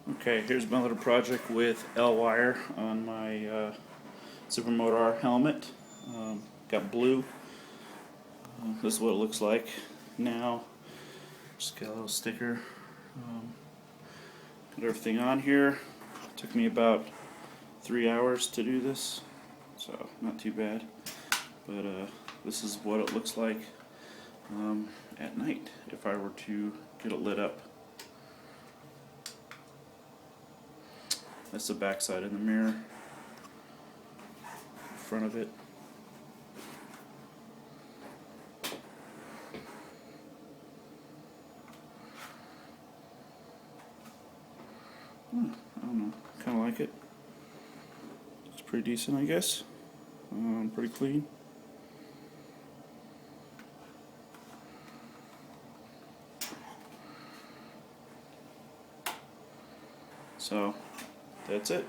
Okay, here's my little project with L-wire on my Supermoto R helmet. Got blue. This is what it looks like now. Just got a little sticker. Got everything on here. Took me about 3 hours to do this, so not too bad. But this is what it looks like at night if I were to get it lit up. That's the back side of the mirror, front of it. I don't know, kind of like it. It's pretty decent, I guess. Pretty clean. So, that's it.